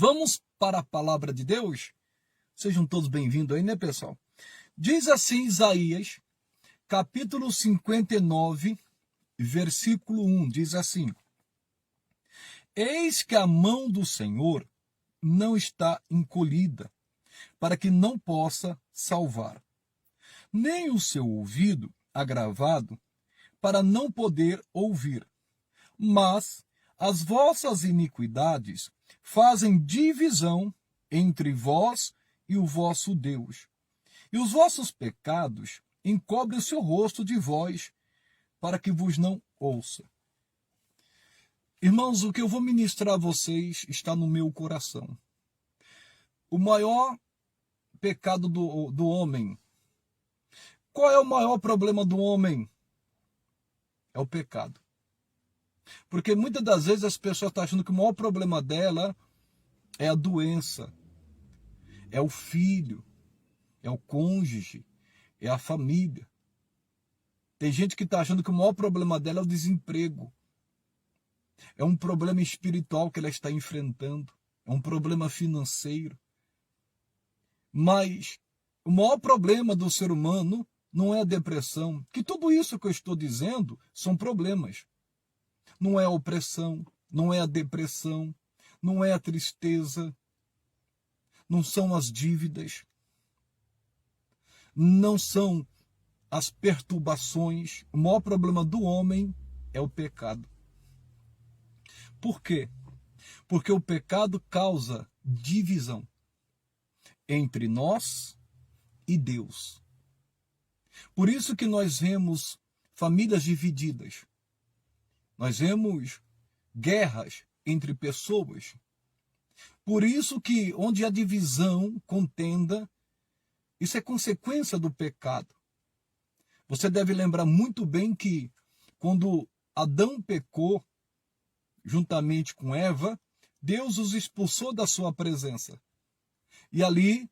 Vamos para a palavra de Deus? Sejam todos bem-vindos aí, né, pessoal? Diz assim Isaías, capítulo 59, versículo 1, diz assim: Eis que a mão do Senhor não está encolhida, para que não possa salvar, nem o seu ouvido agravado, para não poder ouvir. Mas as vossas iniquidades fazem divisão entre vós e o vosso Deus, e os vossos pecados encobrem o seu rosto de vós, para que vos não ouça. Irmãos, o que eu vou ministrar a vocês está no meu coração. O maior pecado do homem. Qual é o maior problema do homem? É o pecado. Porque muitas das vezes as pessoas estão achando que o maior problema dela é a doença, é o filho, é o cônjuge, é a família. Tem gente que está achando que o maior problema dela é o desemprego. É um problema espiritual que ela está enfrentando. É um problema financeiro. Mas o maior problema do ser humano não é a depressão. Que tudo isso que eu estou dizendo são problemas. Não é a opressão, não é a depressão, não é a tristeza, não são as dívidas, não são as perturbações. O maior problema do homem é o pecado. Por quê? Porque o pecado causa divisão entre nós e Deus. Por isso que nós vemos famílias divididas. Nós vemos guerras entre pessoas. Por isso que onde há divisão, contenda, isso é consequência do pecado. Você deve lembrar muito bem que quando Adão pecou, juntamente com Eva, Deus os expulsou da sua presença. E ali,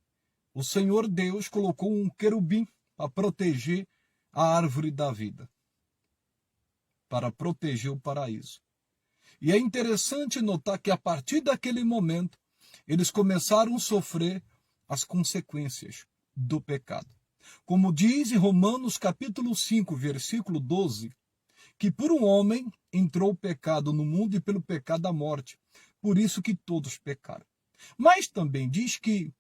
o Senhor Deus colocou um querubim para proteger a árvore da vida, para proteger o paraíso. E é interessante notar que a partir daquele momento, eles começaram a sofrer as consequências do pecado. Como diz em Romanos capítulo 5, versículo 12, que por um homem entrou o pecado no mundo e pelo pecado a morte. Por isso que todos pecaram. Mas também diz que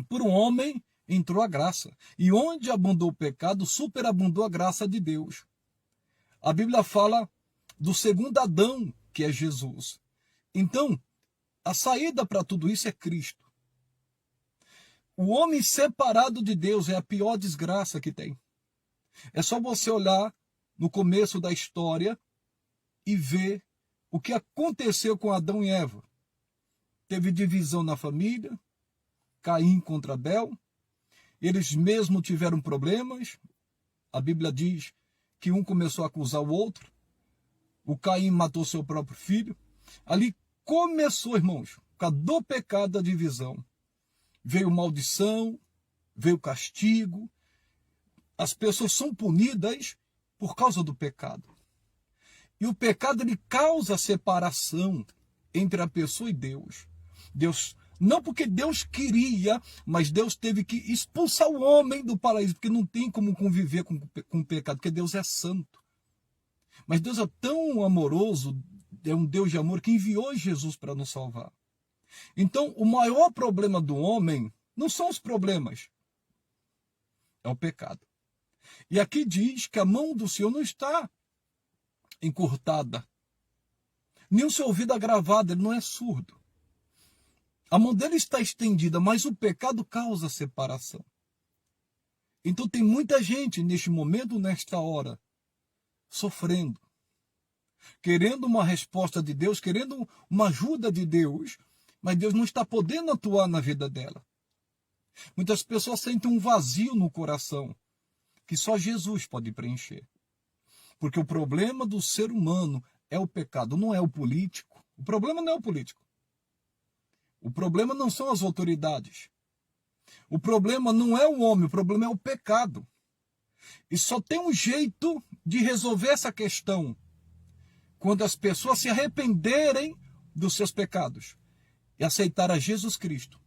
por um homem entrou a graça. E onde abundou o pecado, superabundou a graça de Deus. A Bíblia fala do segundo Adão, que é Jesus. Então, a saída para tudo isso é Cristo. O homem separado de Deus é a pior desgraça que tem. É só você olhar no começo da história e ver o que aconteceu com Adão e Eva. Teve divisão na família, Caim contra Abel, eles mesmos tiveram problemas. A Bíblia diz que um começou a acusar o outro, o Caim matou seu próprio filho. Ali começou, irmãos, por causa do pecado da divisão. Veio maldição, veio castigo. As pessoas são punidas por causa do pecado. E o pecado ele causa separação entre a pessoa e Deus. Deus, não porque Deus queria, mas Deus teve que expulsar o homem do paraíso, porque não tem como conviver com o pecado, porque Deus é santo. Mas Deus é tão amoroso, é um Deus de amor que enviou Jesus para nos salvar. Então, o maior problema do homem não são os problemas, é o pecado. E aqui diz que a mão do Senhor não está encurtada, nem o seu ouvido agravado, ele não é surdo. A mão dele está estendida, mas o pecado causa separação. Então tem muita gente neste momento, nesta hora, sofrendo, querendo uma resposta de Deus, querendo uma ajuda de Deus, mas Deus não está podendo atuar na vida dela. Muitas pessoas sentem um vazio no coração, que só Jesus pode preencher. Porque o problema do ser humano é o pecado, não é o político. O problema não é o político. O problema não são as autoridades. O problema não é o homem, o problema é o pecado. E só tem um jeito de resolver essa questão: quando as pessoas se arrependerem dos seus pecados e aceitar a Jesus Cristo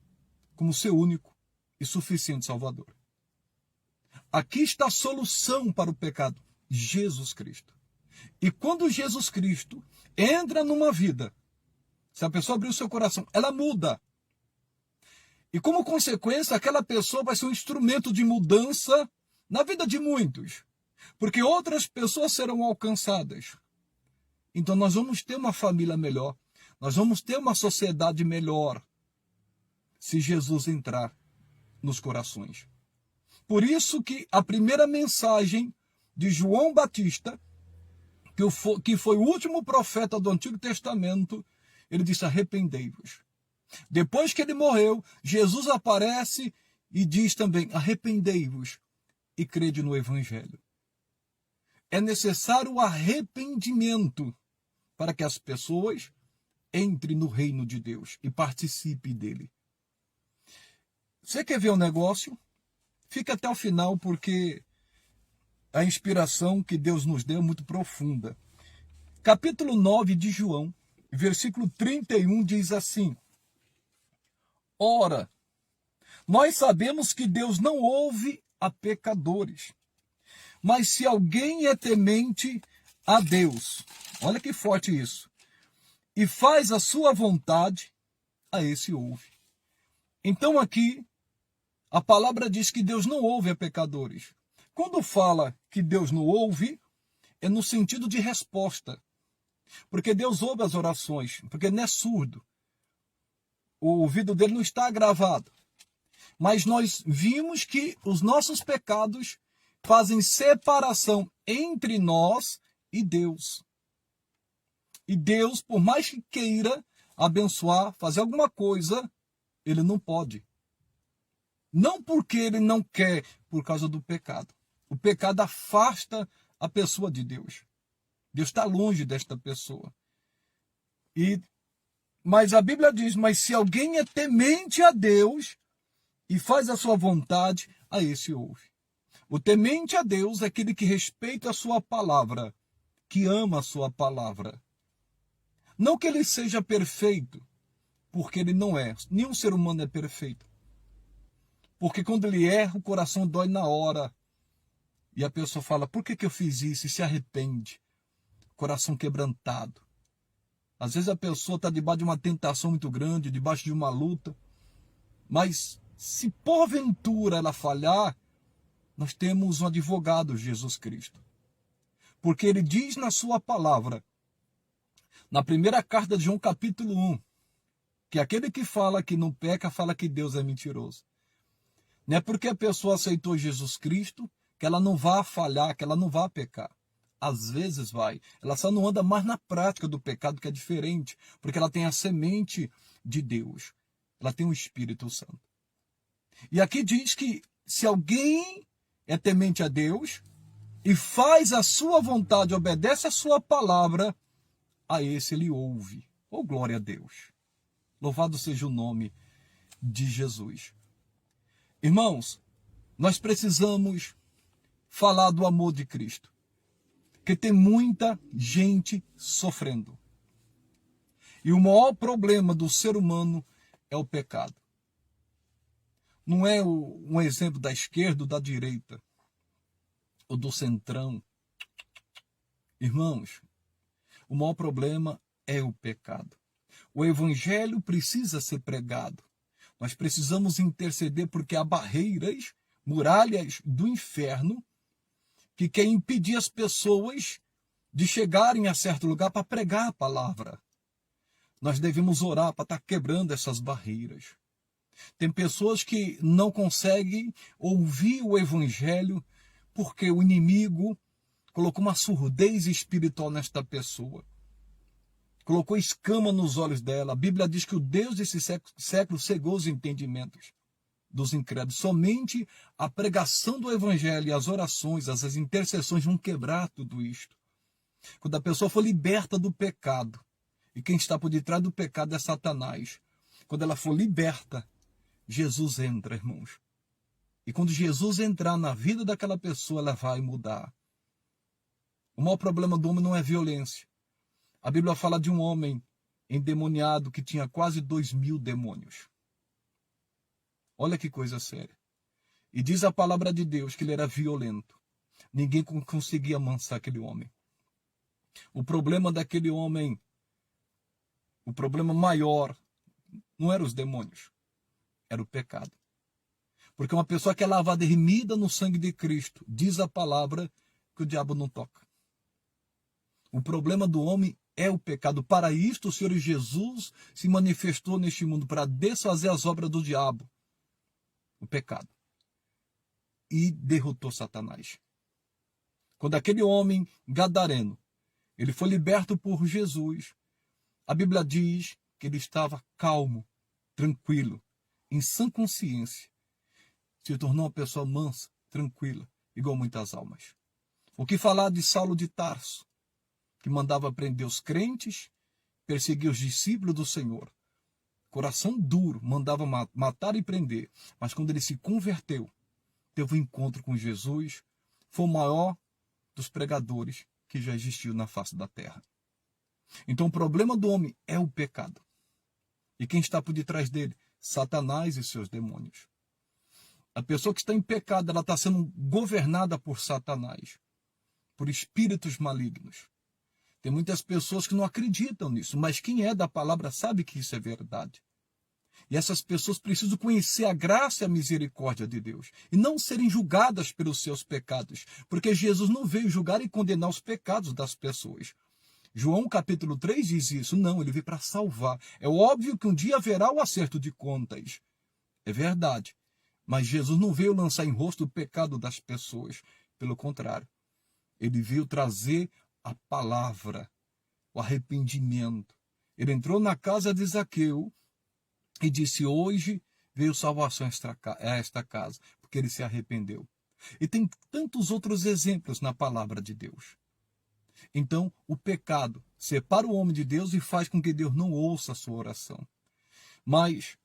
como seu único e suficiente Salvador. Aqui está a solução para o pecado: Jesus Cristo. E quando Jesus Cristo entra numa vida, se a pessoa abrir o seu coração, ela muda. E como consequência, aquela pessoa vai ser um instrumento de mudança na vida de muitos, porque outras pessoas serão alcançadas. Então nós vamos ter uma família melhor, nós vamos ter uma sociedade melhor, se Jesus entrar nos corações. Por isso que a primeira mensagem de João Batista, que foi o último profeta do Antigo Testamento, ele disse: arrependei-vos. Depois que ele morreu, Jesus aparece e diz também: arrependei-vos e crede no Evangelho. É necessário o arrependimento para que as pessoas entrem no reino de Deus e participem dele. Você quer ver um negócio? Fica até o final, porque a inspiração que Deus nos deu é muito profunda. Capítulo 9 de João, versículo 31 diz assim: ora, nós sabemos que Deus não ouve a pecadores, mas se alguém é temente a Deus, olha que forte isso, e faz a sua vontade, a esse ouve. Então aqui, a palavra diz que Deus não ouve a pecadores. Quando fala que Deus não ouve, é no sentido de resposta. Porque Deus ouve as orações, porque ele não é surdo. O ouvido dele não está agravado. Mas nós vimos que os nossos pecados fazem separação entre nós e Deus. E Deus, por mais que queira abençoar, fazer alguma coisa, ele não pode. Não porque ele não quer, por causa do pecado. O pecado afasta a pessoa de Deus. Deus está longe desta pessoa. Mas a Bíblia diz: mas se alguém é temente a Deus e faz a sua vontade, a esse ouve. O temente a Deus é aquele que respeita a sua palavra, que ama a sua palavra. Não que ele seja perfeito, porque ele não é. Nenhum ser humano é perfeito. Porque quando ele erra, o coração dói na hora. E a pessoa fala: por que eu fiz isso? E se arrepende. Coração quebrantado. Às vezes a pessoa está debaixo de uma tentação muito grande, debaixo de uma luta. Mas se porventura ela falhar, nós temos um advogado, Jesus Cristo. Porque ele diz na sua palavra, na primeira carta de João capítulo 1, que aquele que fala que não peca, fala que Deus é mentiroso. Não é porque a pessoa aceitou Jesus Cristo que ela não vai falhar, que ela não vai pecar. Às vezes vai. Ela só não anda mais na prática do pecado, que é diferente, porque ela tem a semente de Deus. Ela tem o Espírito Santo. E aqui diz que se alguém é temente a Deus e faz a sua vontade, obedece a sua palavra, a esse ele ouve. Oh, glória a Deus. Louvado seja o nome de Jesus. Irmãos, nós precisamos falar do amor de Cristo, porque tem muita gente sofrendo. E o maior problema do ser humano é o pecado. Não é um exemplo da esquerda ou da direita, ou do centrão. Irmãos, o maior problema é o pecado. O evangelho precisa ser pregado. Nós precisamos interceder, porque há barreiras, muralhas do inferno, que querem impedir as pessoas de chegarem a certo lugar para pregar a palavra. Nós devemos orar para estar quebrando essas barreiras. Tem pessoas que não conseguem ouvir o evangelho porque o inimigo colocou uma surdez espiritual nesta pessoa. Colocou escama nos olhos dela. A Bíblia diz que o Deus desse século cegou os entendimentos dos incrédulos. Somente a pregação do evangelho e as orações, as intercessões vão quebrar tudo isto. Quando a pessoa for liberta do pecado, e quem está por detrás do pecado é Satanás. Quando ela for liberta, Jesus entra, irmãos. E quando Jesus entrar na vida daquela pessoa, ela vai mudar. O maior problema do homem não é violência. A Bíblia fala de um homem endemoniado que tinha quase 2.000 demônios. Olha que coisa séria. E diz a palavra de Deus que ele era violento. Ninguém conseguia amansar aquele homem. O problema daquele homem, o problema maior, não eram os demônios, era o pecado. Porque uma pessoa que é lavada e remida no sangue de Cristo, diz a palavra que o diabo não toca. O problema do homem é o pecado. Para isto o Senhor Jesus se manifestou neste mundo, para desfazer as obras do diabo, o pecado. E derrotou Satanás. Quando aquele homem gadareno, ele foi liberto por Jesus, a Bíblia diz que ele estava calmo, tranquilo, em sã consciência. Se tornou uma pessoa mansa, tranquila, igual muitas almas. O que falar de Saulo de Tarso, que mandava prender os crentes, perseguir os discípulos do Senhor. Coração duro, mandava matar e prender. Mas quando ele se converteu, teve um encontro com Jesus, foi o maior dos pregadores que já existiu na face da terra. Então o problema do homem é o pecado. E quem está por detrás dele? Satanás e seus demônios. A pessoa que está em pecado, ela está sendo governada por Satanás, por espíritos malignos. Tem muitas pessoas que não acreditam nisso, mas quem é da palavra sabe que isso é verdade. E essas pessoas precisam conhecer a graça e a misericórdia de Deus e não serem julgadas pelos seus pecados, porque Jesus não veio julgar e condenar os pecados das pessoas. João capítulo 3 diz isso. Não, ele veio para salvar. É óbvio que um dia haverá o acerto de contas. É verdade. Mas Jesus não veio lançar em rosto o pecado das pessoas. Pelo contrário, ele veio trazer a palavra, o arrependimento. Ele entrou na casa de Zaqueu e disse: hoje veio salvação a esta casa, porque ele se arrependeu. E tem tantos outros exemplos na palavra de Deus. Então, o pecado separa o homem de Deus e faz com que Deus não ouça a sua oração. Mas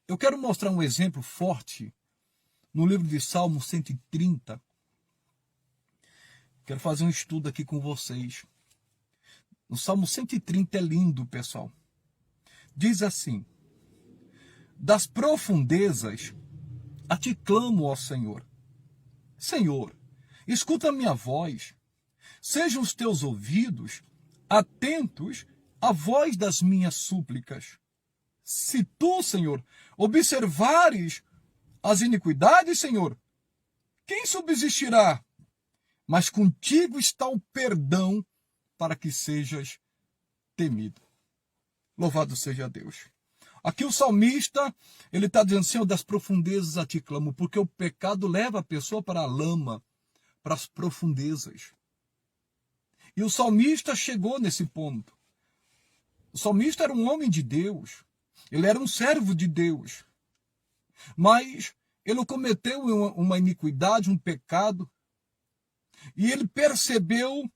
eu quero mostrar um exemplo forte no livro de Salmo 130. Quero fazer um estudo aqui com vocês. No Salmo 130 é lindo, pessoal. Diz assim: das profundezas a ti clamo, ó Senhor. Senhor, escuta a minha voz. Sejam os teus ouvidos atentos à voz das minhas súplicas. Se tu, Senhor, observares as iniquidades, Senhor, quem subsistirá? Mas contigo está o perdão para que sejas temido. Louvado seja Deus. Aqui o salmista, ele está dizendo: Senhor, das profundezas a ti clamo, porque o pecado leva a pessoa para a lama, para as profundezas. E o salmista chegou nesse ponto. O salmista era um homem de Deus. Ele era um servo de Deus. Mas ele cometeu uma iniquidade, um pecado. E ele percebeu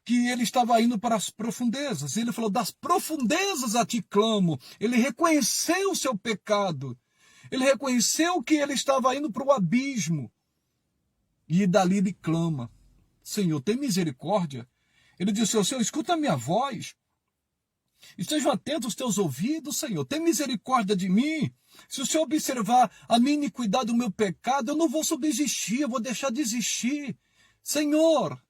que ele estava indo para as profundezas. Ele falou: das profundezas a ti clamo. Ele reconheceu o seu pecado. Ele reconheceu que ele estava indo para o abismo. E dali ele clama: Senhor, tem misericórdia. Ele disse: Senhor, escuta a minha voz. Estejam atentos os teus ouvidos, Senhor. Tem misericórdia de mim. Se o Senhor observar a minha iniquidade, o meu pecado, eu não vou subsistir, eu vou deixar de existir. Senhor.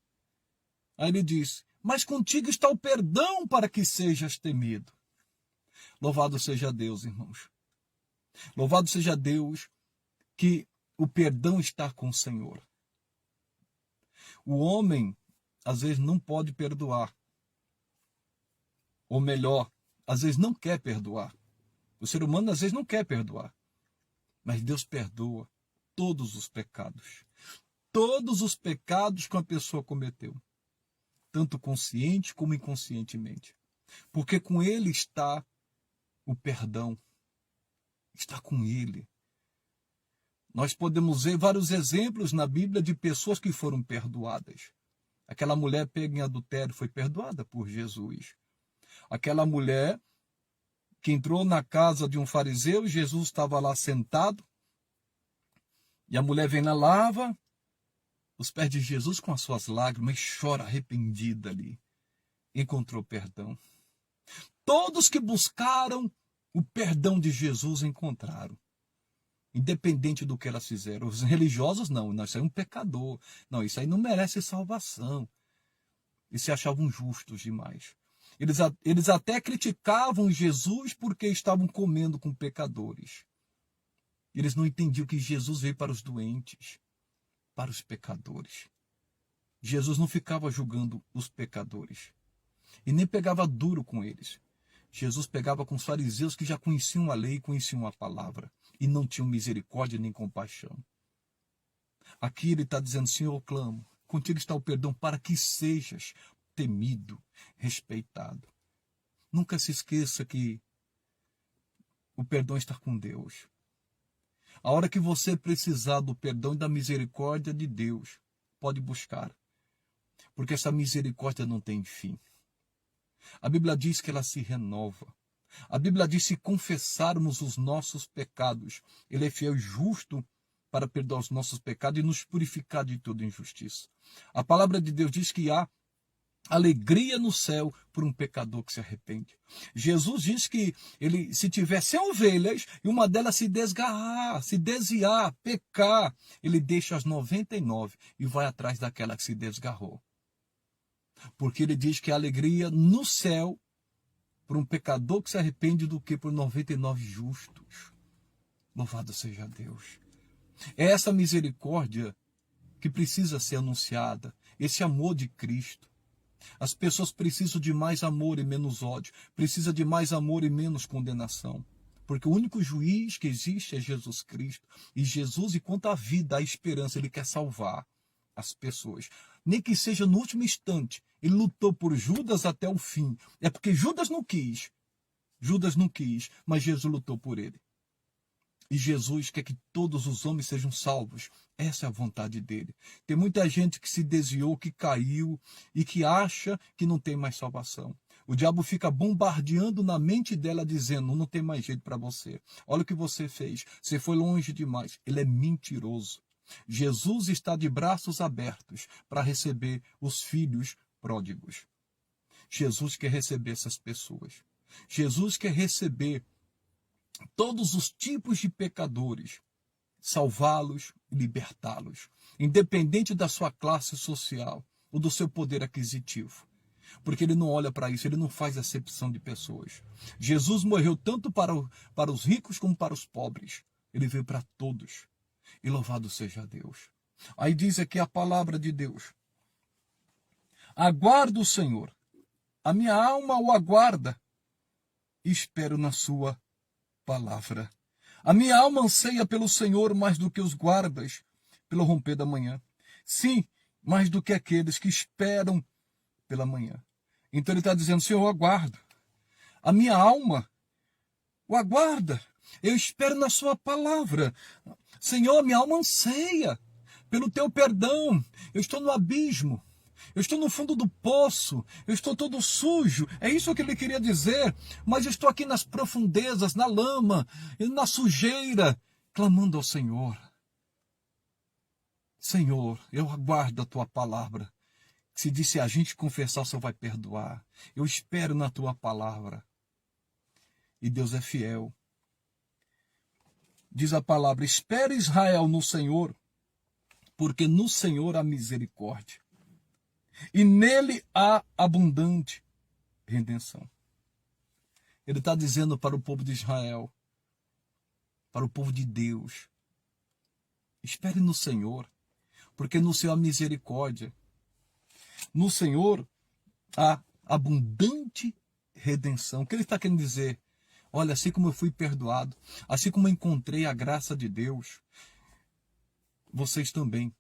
Aí ele diz: mas contigo está o perdão para que sejas temido. Louvado seja Deus, irmãos. Louvado seja Deus que o perdão está com o Senhor. O homem, às vezes, não pode perdoar. Ou melhor, às vezes não quer perdoar. O ser humano, às vezes, não quer perdoar. Mas Deus perdoa todos os pecados. Todos os pecados que uma pessoa cometeu. Tanto consciente como inconscientemente. Porque com Ele está o perdão. Está com Ele. Nós podemos ver vários exemplos na Bíblia de pessoas que foram perdoadas. Aquela mulher pega em adultério foi perdoada por Jesus. Aquela mulher que entrou na casa de um fariseu, Jesus estava lá sentado, e a mulher vem lá, lava os pés de Jesus com as suas lágrimas e chora arrependida ali. Encontrou perdão. Todos que buscaram o perdão de Jesus encontraram. Independente do que elas fizeram. Os religiosos não, isso aí é um pecador. Não, isso aí não merece salvação. E se achavam justos demais. Eles até criticavam Jesus porque estavam comendo com pecadores. Eles não entendiam que Jesus veio para os doentes, para os pecadores. Jesus não ficava julgando os pecadores. E nem pegava duro com eles. Jesus pegava com os fariseus que já conheciam a lei e conheciam a palavra. E não tinham misericórdia nem compaixão. Aqui ele está dizendo, Senhor, eu clamo. Contigo está o perdão para que sejas temido, respeitado. Nunca se esqueça que o perdão está com Deus. A hora que você precisar do perdão e da misericórdia de Deus, pode buscar. Porque essa misericórdia não tem fim. A Bíblia diz que ela se renova. A Bíblia diz que se confessarmos os nossos pecados, Ele é fiel e justo para perdoar os nossos pecados e nos purificar de toda injustiça. A palavra de Deus diz que há alegria no céu por um pecador que se arrepende. Jesus diz que ele, se tiver 100 ovelhas e uma delas se desgarrar, se desviar, pecar, ele deixa as 99 e vai atrás daquela que se desgarrou. Porque ele diz que há alegria no céu por um pecador que se arrepende do que por 99 justos. Louvado seja Deus. É essa misericórdia que precisa ser anunciada, esse amor de Cristo. As pessoas precisam de mais amor e menos ódio, precisam de mais amor e menos condenação. Porque o único juiz que existe é Jesus Cristo. E Jesus, enquanto a vida, a esperança, Ele quer salvar as pessoas. Nem que seja no último instante, Ele lutou por Judas até o fim. É porque Judas não quis, mas Jesus lutou por ele. E Jesus quer que todos os homens sejam salvos. Essa é a vontade dele. Tem muita gente que se desviou, que caiu e que acha que não tem mais salvação. O diabo fica bombardeando na mente dela, dizendo, não tem mais jeito para você. Olha o que você fez. Você foi longe demais. Ele é mentiroso. Jesus está de braços abertos para receber os filhos pródigos. Jesus quer receber essas pessoas. Jesus quer receber todos os tipos de pecadores, salvá-los e libertá-los, independente da sua classe social ou do seu poder aquisitivo. Porque ele não olha para isso, ele não faz acepção de pessoas. Jesus morreu tanto para os ricos como para os pobres. Ele veio para todos. E louvado seja Deus. Aí diz aqui a palavra de Deus. Aguardo o Senhor. A minha alma o aguarda. E espero na sua palavra. A minha alma anseia pelo Senhor mais do que os guardas pelo romper da manhã. Sim, mais do que aqueles que esperam pela manhã. Então ele está dizendo, Senhor, eu aguardo. A minha alma o aguarda. Eu espero na sua palavra. Senhor, minha alma anseia pelo teu perdão. Eu estou no abismo. Eu estou no fundo do poço, eu estou todo sujo, é isso que ele queria dizer, mas eu estou aqui nas profundezas, na lama, na sujeira, clamando ao Senhor. Senhor, eu aguardo a tua palavra. Se disse a gente confessar, o Senhor vai perdoar. Eu espero na tua palavra. E Deus é fiel. Diz a palavra, espere Israel no Senhor, porque no Senhor há misericórdia. E nele há abundante redenção. Ele está dizendo para o povo de Israel, para o povo de Deus, espere no Senhor, porque no Senhor há misericórdia. No Senhor há abundante redenção. O que ele está querendo dizer? Olha, assim como eu fui perdoado, assim como eu encontrei a graça de Deus, vocês também.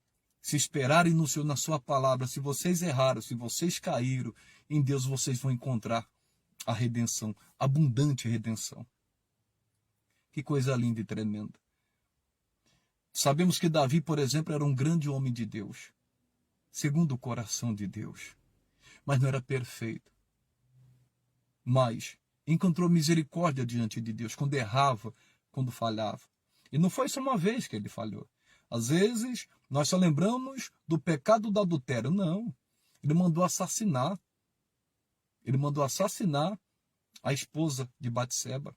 Se esperarem no Senhor, na sua palavra, se vocês erraram, se vocês caíram, em Deus vocês vão encontrar a redenção, abundante redenção. Que coisa linda e tremenda. Sabemos que Davi, por exemplo, era um grande homem de Deus, segundo o coração de Deus, mas não era perfeito. Mas encontrou misericórdia diante de Deus, quando errava, quando falhava. E não foi só uma vez que ele falhou. Às vezes, nós só lembramos do pecado do adultério. Não. Ele mandou assassinar. Ele mandou assassinar a esposa de Batseba.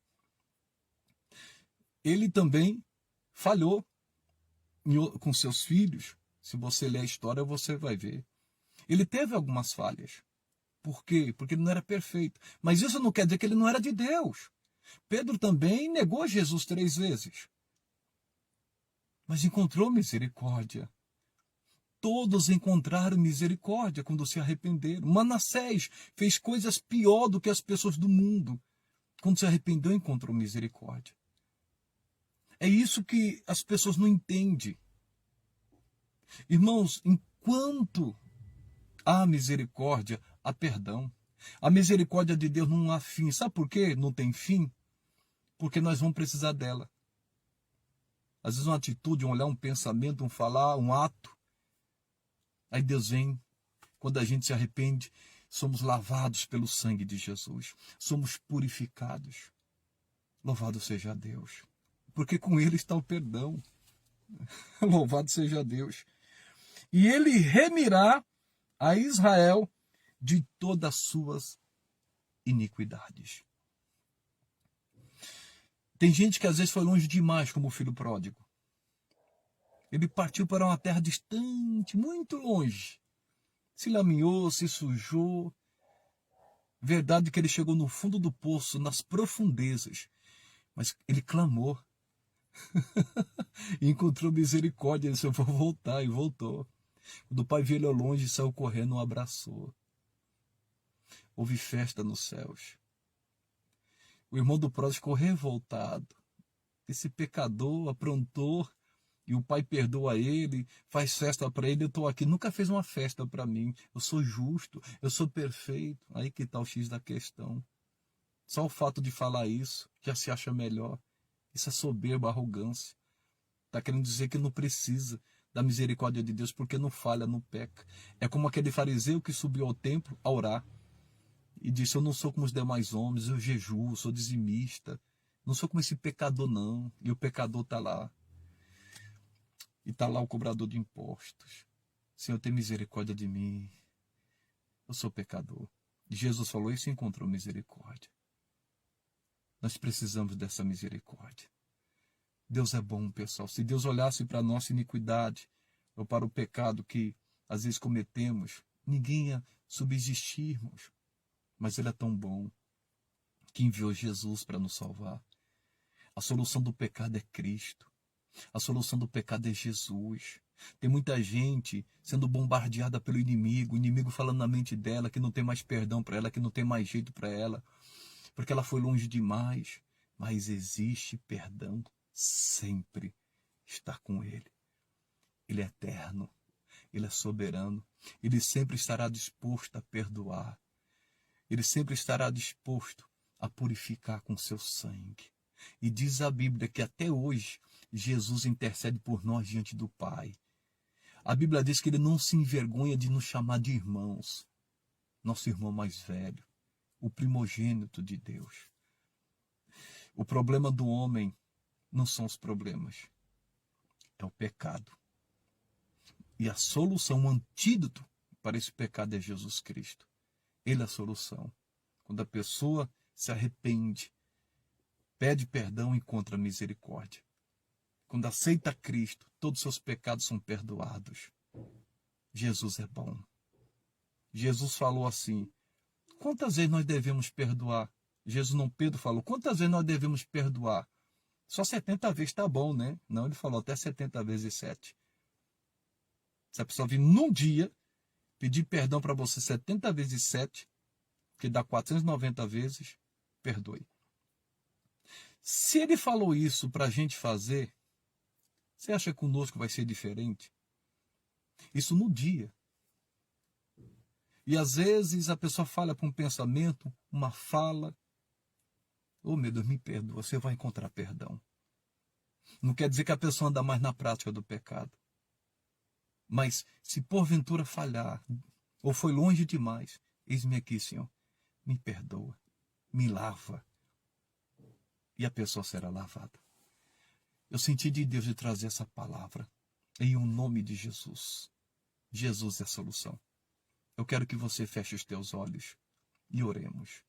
Ele também falhou com seus filhos. Se você ler a história, você vai ver. Ele teve algumas falhas. Por quê? Porque ele não era perfeito. Mas isso não quer dizer que ele não era de Deus. Pedro também negou Jesus 3 vezes. Mas encontrou misericórdia. Todos encontraram misericórdia quando se arrependeram. Manassés fez coisas pior do que as pessoas do mundo. Quando se arrependeu, encontrou misericórdia. É isso que as pessoas não entendem. Irmãos, enquanto há misericórdia, há perdão. A misericórdia de Deus não há fim. Sabe por quê? Não tem fim? Porque nós vamos precisar dela. Às vezes uma atitude, um olhar, um pensamento, um falar, um ato. Aí Deus vem. Quando a gente se arrepende, somos lavados pelo sangue de Jesus. Somos purificados. Louvado seja Deus. Porque com Ele está o perdão. Louvado seja Deus. E Ele remirá a Israel de todas as suas iniquidades. Tem gente que às vezes foi longe demais, como o filho pródigo. Ele partiu para uma terra distante, muito longe. Se lameou, se sujou. Verdade que ele chegou no fundo do poço, nas profundezas. Mas ele clamou. E encontrou misericórdia. Ele disse, eu vou voltar. E voltou. Quando o pai viu ele ao longe, saiu correndo, o abraçou. Houve festa nos céus. O irmão do pródigo ficou revoltado. Esse pecador aprontou e o pai perdoa ele, faz festa para ele. Eu estou aqui, nunca fez uma festa para mim. Eu sou justo, eu sou perfeito. Aí que está o X da questão. Só o fato de falar isso já se acha melhor. Isso é soberba, arrogância. Está querendo dizer que não precisa da misericórdia de Deus porque não falha, não peca. É como aquele fariseu que subiu ao templo a orar e disse, eu não sou como os demais homens, eu jejuo, sou dizimista, não sou como esse pecador não. E o pecador está lá. E está lá o cobrador de impostos. Senhor, tem misericórdia de mim. Eu sou pecador. E Jesus falou isso e encontrou misericórdia. Nós precisamos dessa misericórdia. Deus é bom, pessoal. Se Deus olhasse para a nossa iniquidade ou para o pecado que às vezes cometemos, ninguém ia subsistirmos. Mas Ele é tão bom que enviou Jesus para nos salvar. A solução do pecado é Cristo. A solução do pecado é Jesus. Tem muita gente sendo bombardeada pelo inimigo, o inimigo falando na mente dela que não tem mais perdão para ela, que não tem mais jeito para ela, porque ela foi longe demais. Mas existe perdão sempre. Está com Ele. Ele é eterno. Ele é soberano. Ele sempre estará disposto a perdoar. Ele sempre estará disposto a purificar com seu sangue. E diz a Bíblia que até hoje Jesus intercede por nós diante do Pai. A Bíblia diz que Ele não se envergonha de nos chamar de irmãos. Nosso irmão mais velho, o primogênito de Deus. O problema do homem não são os problemas, é o pecado. E a solução, o antídoto para esse pecado é Jesus Cristo. Ele é a solução. Quando a pessoa se arrepende, pede perdão e encontra misericórdia. Quando aceita Cristo, todos os seus pecados são perdoados. Jesus é bom. Jesus falou assim, quantas vezes nós devemos perdoar? Jesus não, Pedro falou, quantas vezes nós devemos perdoar? Só 70 vezes está bom, né? Não, ele falou até 70 vezes 7. Se a pessoa vir num dia pedir perdão para você 70 vezes 7, que dá 490 vezes, perdoe. Se ele falou isso para a gente fazer, você acha que conosco vai ser diferente? Isso no dia. E às vezes a pessoa fala para um pensamento, uma fala. Oh, meu Deus, me perdoa, você vai encontrar perdão. Não quer dizer que a pessoa anda mais na prática do pecado. Mas se porventura falhar, ou foi longe demais, eis-me aqui, Senhor, me perdoa, me lava. E a pessoa será lavada. Eu senti de Deus de trazer essa palavra em o nome de Jesus. Jesus é a solução. Eu quero que você feche os teus olhos e oremos.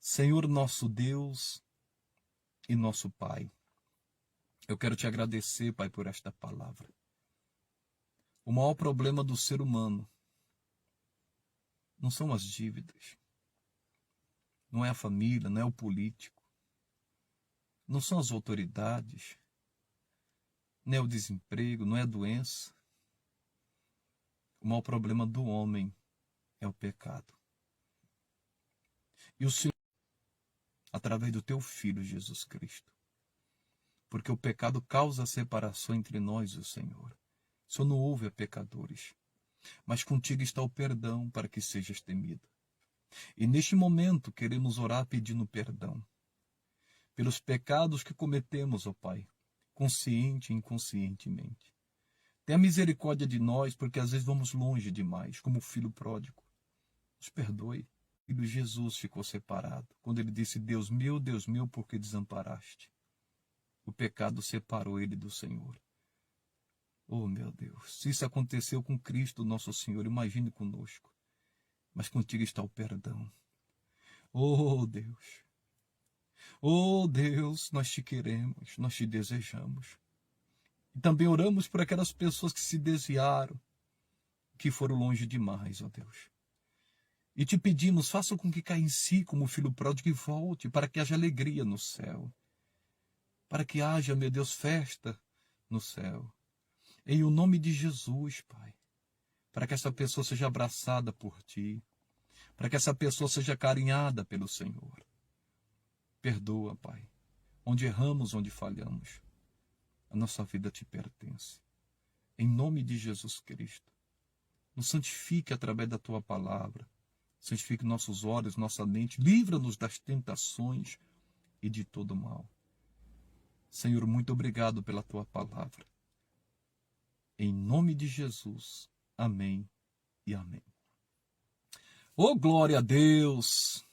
Senhor nosso Deus e nosso Pai, eu quero te agradecer, Pai, por esta palavra. O maior problema do ser humano não são as dívidas, não é a família, não é o político, não são as autoridades, não é o desemprego, não é a doença. O maior problema do homem é o pecado. E o Senhor, através do teu Filho Jesus Cristo, porque o pecado causa separação entre nós e o Senhor. O Senhor não ouve a pecadores, mas contigo está o perdão para que sejas temido. E neste momento queremos orar pedindo perdão pelos pecados que cometemos, ó Pai, consciente e inconscientemente. Tenha misericórdia de nós, porque às vezes vamos longe demais, como o filho pródigo. Nos perdoe. O filho Jesus ficou separado, quando ele disse, Deus meu, por que desamparaste? O pecado separou ele do Senhor. Oh, meu Deus, se isso aconteceu com Cristo, nosso Senhor, imagine conosco. Mas contigo está o perdão. Oh, Deus. Oh, Deus, nós te queremos, nós te desejamos. E também oramos por aquelas pessoas que se desviaram, que foram longe demais, ó Deus. E te pedimos, faça com que caia em si como o filho pródigo e volte, para que haja alegria no céu. Para que haja, meu Deus, festa no céu. Em o nome de Jesus, Pai. Para que essa pessoa seja abraçada por Ti. Para que essa pessoa seja acarinhada pelo Senhor. Perdoa, Pai. Onde erramos, onde falhamos. A nossa vida te pertence. Em nome de Jesus Cristo. Nos santifique através da Tua palavra. Santifique nossos olhos, nossa mente. Livra-nos das tentações e de todo mal. Senhor, muito obrigado pela Tua palavra. Em nome de Jesus. Amém e amém. Oh, glória a Deus!